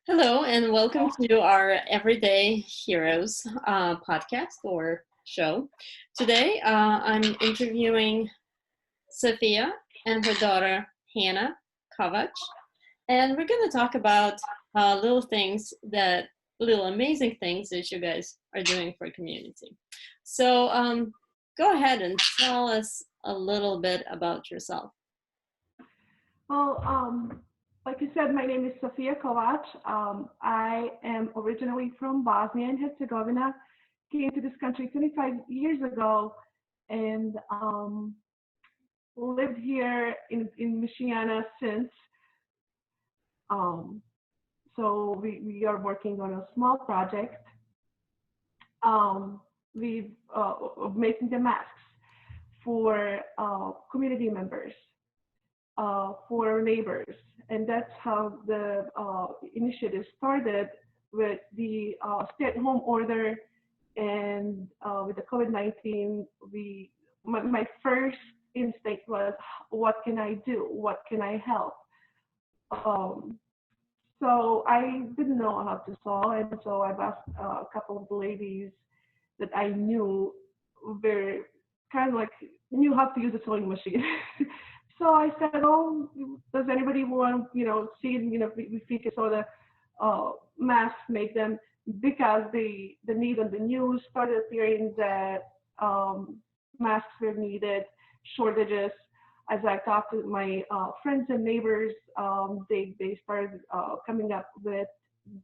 Hello, and welcome to our Everyday Heroes podcast or show. Today, I'm interviewing Safija and her daughter, Hannah Kovac, and we're going to talk about little amazing things that you guys are doing for community. So, go ahead and tell us a little bit about yourself. Well, like you said, my name is Safija Kovac. I am originally from Bosnia and Herzegovina. Came to this country 25 years ago and lived here in Michiana since. Um, so we are working on a small project. Um, we of making the masks for community members. For neighbors. And that's how the initiative started with the stay-at-home order and with the COVID-19. My first instinct was, what can I do? What can I help? Um, so I didn't know how to sew, and so I've asked a couple of the ladies that I knew were kind of like knew how to use a sewing machine. So I said, "Oh, does anybody want, see, if we can sew the masks, make them?" Because the need on the news started appearing that masks were needed, shortages. As I talked to my friends and neighbors, they started coming up with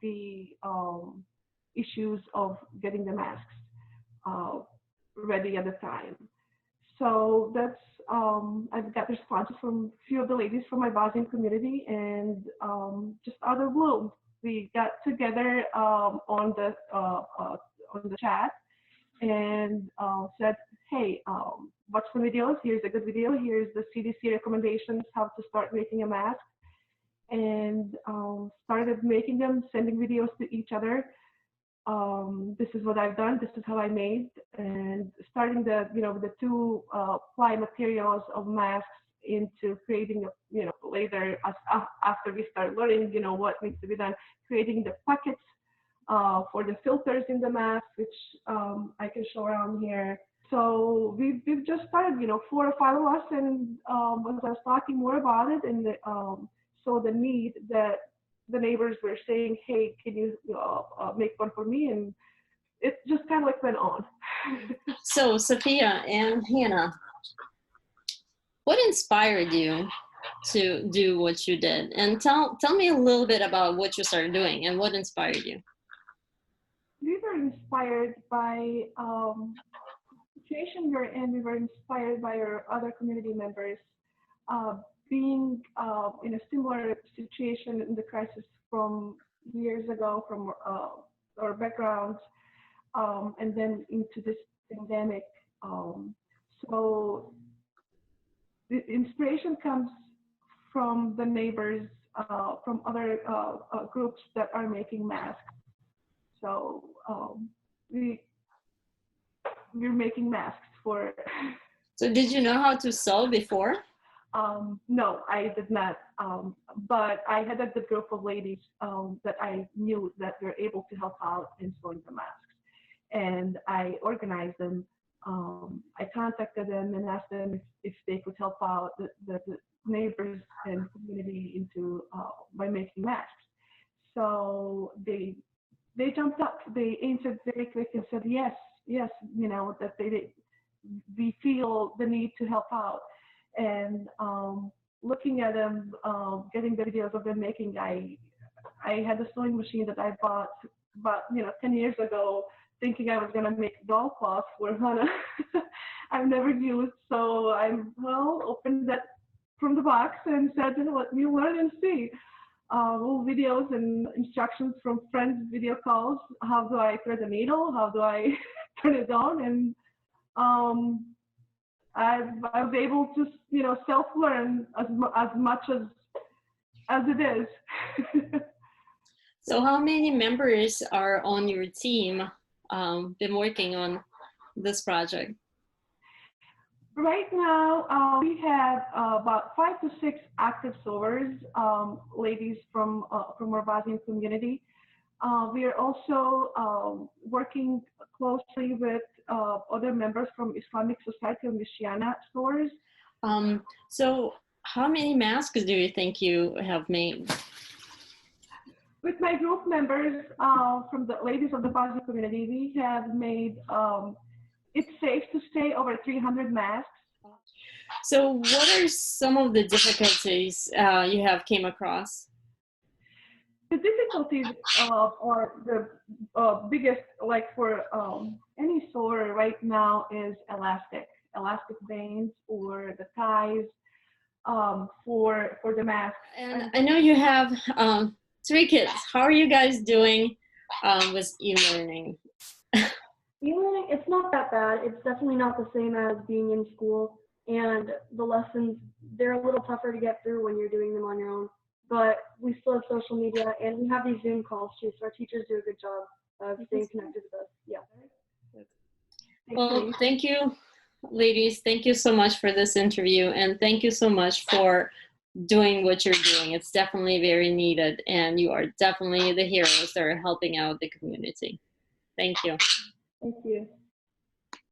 the issues of getting the masks uh, ready at the time. So that's I've got responses from a few of the ladies from my Bosnian community, and just out of blue, we got together on the chat and said, "Hey, watch the videos. Here's a good video. Here's the CDC recommendations how to start making a mask." And started making them, sending videos to each other. This is what I've done. This is how I made, and starting the two ply materials of masks into creating later after we start learning what needs to be done, creating the pockets for the filters in the mask, which I can show around here. So we've just started, four or five of us, and as I was talking more about it, and so the need that the neighbors were saying, "Hey, can you make one for me?" And it just kind of like went on. So, Safija and Hannah, what inspired you to do what you did? And tell me a little bit about what you started doing and what inspired you. We were inspired by the situation we're in. We were inspired by our other community members uh, being in a similar situation in the crisis from years ago, from our backgrounds, and then into this pandemic. Um, so the inspiration comes from the neighbors, from other groups that are making masks. So we we're making masks for. So, did you know how to sew before? No, I did not. But I had a good group of ladies that I knew that were able to help out in sewing the masks, and I organized them. I contacted them and asked them if they could help out the neighbors and community into by making masks. So they jumped up. They answered very quick and said yes, yes. That we feel the need to help out. And looking at them, getting the videos of them making, I had a sewing machine that I bought about 10 years ago, thinking I was gonna make doll cloths for Hannah. I've never used, so opened that from the box and said, let me learn and see. Little videos and instructions from friends, video calls. How do I thread the needle? How do I turn it on? And I was able to, self-learn as much as it is. So, how many members are on your team been working on this project? Right now, we have about 5 to 6 active sewers, ladies from our Bosnian community. We are also working closely with other members from Islamic Society of Michiana stores. So how many masks do you think you have made? With my group members from the ladies of the Bosnian community, we have made it's safe to say over 300 masks. So what are some of the difficulties you have came across? The difficulties are the biggest, like for any sewer right now, is elastic bands or the ties for the mask. And I know you have 3 kids. How are you guys doing with e-learning? E-learning, it's not that bad. It's definitely not the same as being in school. And the lessons, they're a little tougher to get through when you're doing them on your own. But we still have social media, and we have these Zoom calls too, so our teachers do a good job of staying connected with us. Yeah. Well, thank you, ladies. Thank you so much for this interview, and thank you so much for doing what you're doing. It's definitely very needed, and you are definitely the heroes that are helping out the community. Thank you. Thank you.